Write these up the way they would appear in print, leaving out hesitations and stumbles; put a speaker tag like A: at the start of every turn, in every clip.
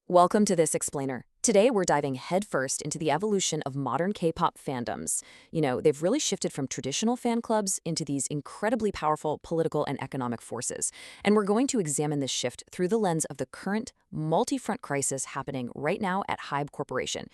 A: Welcome to this explainer. Today we're diving headfirst into the evolution of modern K-pop fandoms. They've really shifted from traditional fan clubs into these incredibly powerful political and economic forces. And we're going to examine this shift through the lens of the current multi-front crisis happening right now at HYBE Corporation.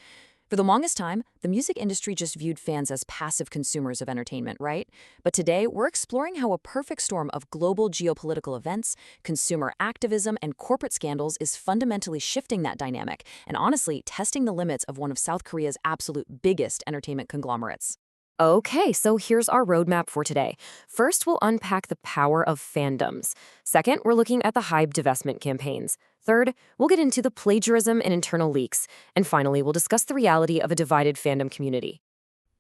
A: For the longest time, the music industry just viewed fans as passive consumers of entertainment, right? But today, we're exploring how a perfect storm of global geopolitical events, consumer activism, and corporate scandals is fundamentally shifting that dynamic and honestly testing the limits of one of South Korea's absolute biggest entertainment conglomerates. Okay, so here's our roadmap for today. First, we'll unpack the power of fandoms. Second, we're looking at the HYBE divestment campaigns. Third, we'll get into the plagiarism and internal leaks. And finally, we'll discuss the reality of a divided fandom community.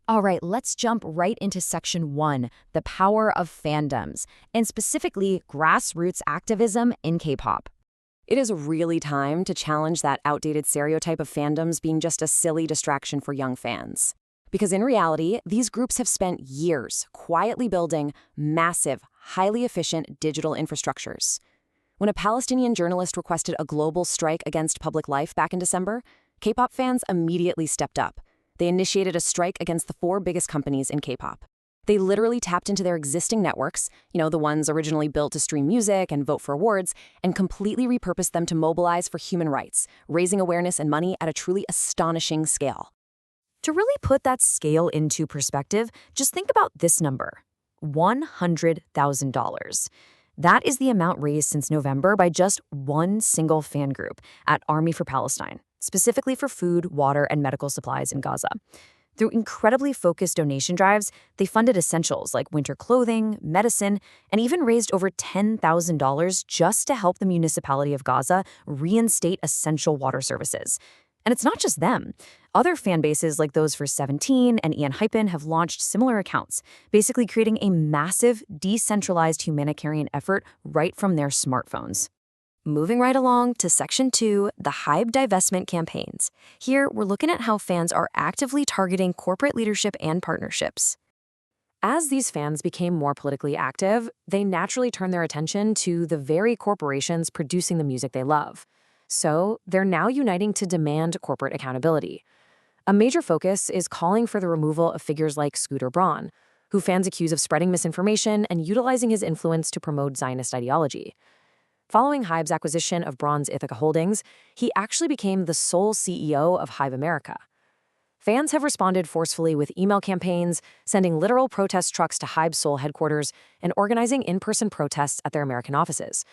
B: All right, let's jump right into section 1, the power of fandoms, and specifically grassroots activism in K-pop.
C: It is really time to challenge that outdated stereotype of fandoms being just a silly distraction for young fans. Because in reality, these groups have spent years quietly building massive, highly efficient digital infrastructures. When a Palestinian journalist requested a global strike against public life back in December, K-pop fans immediately stepped up. They initiated a strike against the 4 biggest companies in K-pop. They literally tapped into their existing networks, the ones originally built to stream music and vote for awards, and completely repurposed them to mobilize for human rights, raising awareness and money at a truly astonishing scale.
B: To really put that scale into perspective, just think about this number, $100,000. That is the amount raised since November by just one single fan group at Army for Palestine, specifically for food, water, and medical supplies in Gaza. Through incredibly focused donation drives, they funded essentials like winter clothing, medicine, and even raised over $10,000 just to help the municipality of Gaza reinstate essential water services. And it's not just them. Other fan bases like those for 17 and HYBE have launched similar accounts, basically creating a massive, decentralized humanitarian effort right from their smartphones. Moving right along to section 2, the HYBE divestment campaigns. Here, we're looking at how fans are actively targeting corporate leadership and partnerships. As these fans became more politically active, they naturally turned their attention to the very corporations producing the music they love. So they're now uniting to demand corporate accountability. A major focus is calling for the removal of figures like Braun, who fans accuse of spreading misinformation and utilizing his influence to promote Zionist ideology. Following HYBE's acquisition of Braun's Ithaca Holdings, he actually became the sole CEO of HYBE America. Fans have responded forcefully with email campaigns, sending literal protest trucks to HYBE's Seoul headquarters, and organizing in-person protests at their American offices.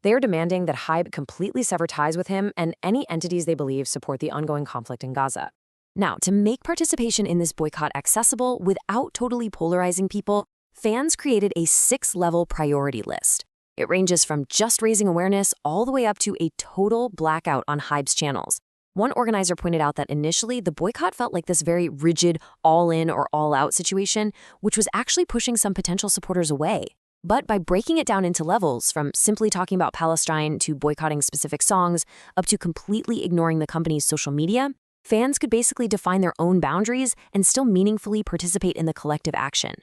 B: They are demanding that HYBE completely sever ties with him and any entities they believe support the ongoing conflict in Gaza. Now, to make participation in this boycott accessible without totally polarizing people, fans created a 6-level priority list. It ranges from just raising awareness all the way up to a total blackout on HYBE's channels. One organizer pointed out that initially the boycott felt like this very rigid, all-in or all-out situation, which was actually pushing some potential supporters away. But by breaking it down into levels, from simply talking about Palestine to boycotting specific songs, up to completely ignoring the company's social media, fans could basically define their own boundaries and still meaningfully participate in the collective action.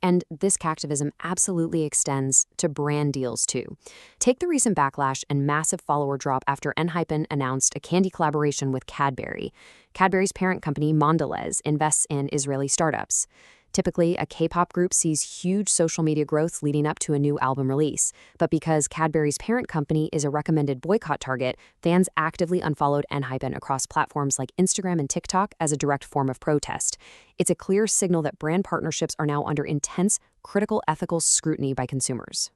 B: And this activism absolutely extends to brand deals too. Take the recent backlash and massive follower drop after NHYBE announced a candy collaboration with Cadbury. Cadbury's parent company, Mondelez, invests in Israeli startups. Typically, a K-pop group sees huge social media growth leading up to a new album release. But because Cadbury's parent company is a recommended boycott target, fans actively unfollowed NHYBE across platforms like Instagram and TikTok as a direct form of protest. It's a clear signal that brand partnerships are now under intense, critical ethical scrutiny by consumers.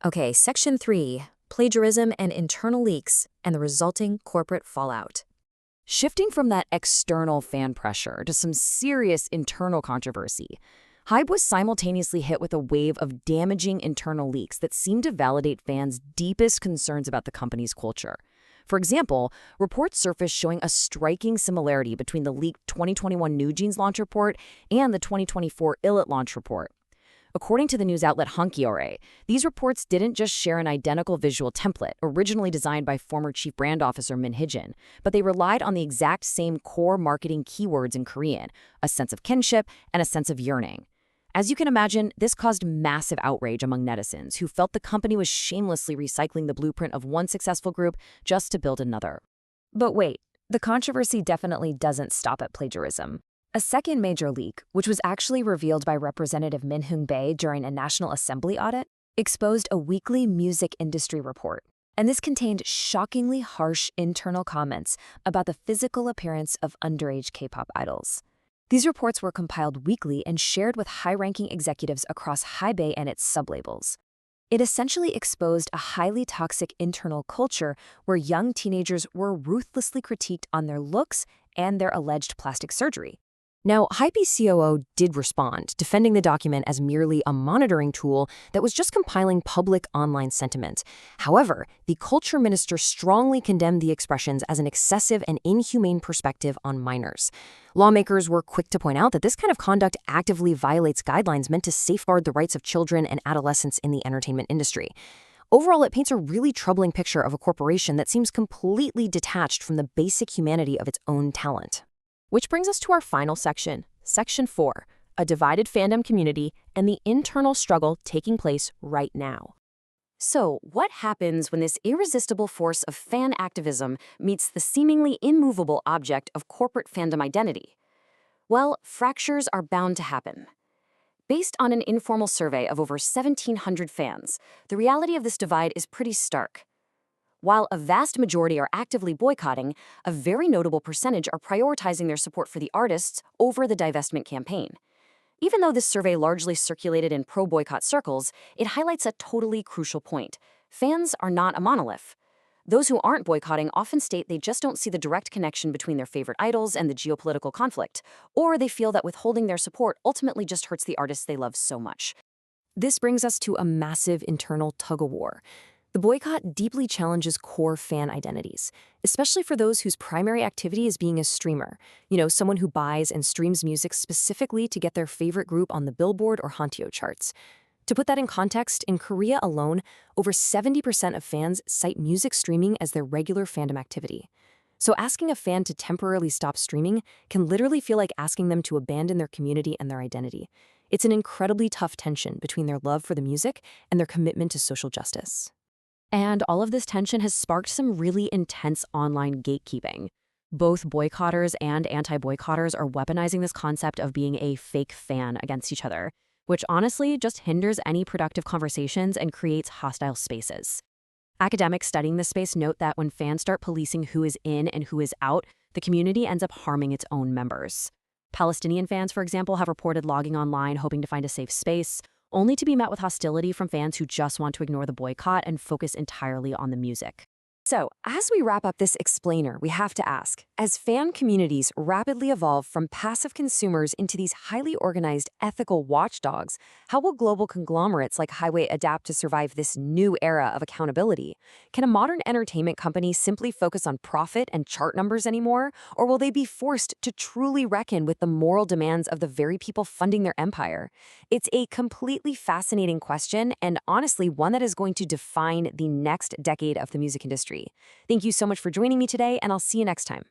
B: Okay, section 3, plagiarism and internal leaks and the resulting corporate fallout. Shifting from that external fan pressure to some serious internal controversy, HYBE was simultaneously hit with a wave of damaging internal leaks that seemed to validate fans' deepest concerns about the company's culture. For example, reports surfaced showing a striking similarity between the leaked 2021 NewJeans launch report and the 2024 ILLIT launch report. According to the news outlet Hankyoreh, these reports didn't just share an identical visual template originally designed by former Chief Brand Officer Min Hee-jin, but they relied on the exact same core marketing keywords in Korean, a sense of kinship and a sense of yearning. As you can imagine, this caused massive outrage among netizens who felt the company was shamelessly recycling the blueprint of one successful group just to build another. But wait, the controversy definitely doesn't stop at plagiarism. A second major leak, which was actually revealed by Representative Min Hee-jin during a National Assembly audit, exposed a weekly music industry report. And this contained shockingly harsh internal comments about the physical appearance of underage K-pop idols. These reports were compiled weekly and shared with high-ranking executives across HYBE and its sublabels. It essentially exposed a highly toxic internal culture where young teenagers were ruthlessly critiqued on their looks and their alleged plastic surgery.
C: Now, HYBE COO did respond, defending the document as merely a monitoring tool that was just compiling public online sentiment. However, the culture minister strongly condemned the expressions as an excessive and inhumane perspective on minors. Lawmakers were quick to point out that this kind of conduct actively violates guidelines meant to safeguard the rights of children and adolescents in the entertainment industry. Overall, it paints a really troubling picture of a corporation that seems completely detached from the basic humanity of its own talent. Which brings us to our final section, Section 4, a divided fandom community and the internal struggle taking place right now.
A: So, what happens when this irresistible force of fan activism meets the seemingly immovable object of corporate fandom identity? Well, fractures are bound to happen. Based on an informal survey of over 1,700 fans, the reality of this divide is pretty stark. While a vast majority are actively boycotting, a very notable percentage are prioritizing their support for the artists over the divestment campaign. Even though this survey largely circulated in pro-boycott circles, it highlights a totally crucial point. Fans are not a monolith. Those who aren't boycotting often state they just don't see the direct connection between their favorite idols and the geopolitical conflict, or they feel that withholding their support ultimately just hurts the artists they love so much. This brings us to a massive internal tug-of-war. The boycott deeply challenges core fan identities, especially for those whose primary activity is being a streamer, someone who buys and streams music specifically to get their favorite group on the Billboard or Hanteo charts. To put that in context, in Korea alone, over 70% of fans cite music streaming as their regular fandom activity. So asking a fan to temporarily stop streaming can literally feel like asking them to abandon their community and their identity. It's an incredibly tough tension between their love for the music and their commitment to social justice. And all of this tension has sparked some really intense online gatekeeping. Both boycotters and anti-boycotters are weaponizing this concept of being a fake fan against each other, which honestly just hinders any productive conversations and creates hostile spaces. Academics studying this space note that when fans start policing who is in and who is out, the community ends up harming its own members. Palestinian fans, for example, have reported logging online hoping to find a safe space, only to be met with hostility from fans who just want to ignore the boycott and focus entirely on the music. So, as we wrap up this explainer, we have to ask, as fan communities rapidly evolve from passive consumers into these highly organized ethical watchdogs, how will global conglomerates like HYBE adapt to survive this new era of accountability? Can a modern entertainment company simply focus on profit and chart numbers anymore? Or will they be forced to truly reckon with the moral demands of the very people funding their empire? It's a completely fascinating question, and honestly, one that is going to define the next decade of the music industry. Thank you so much for joining me today, and I'll see you next time.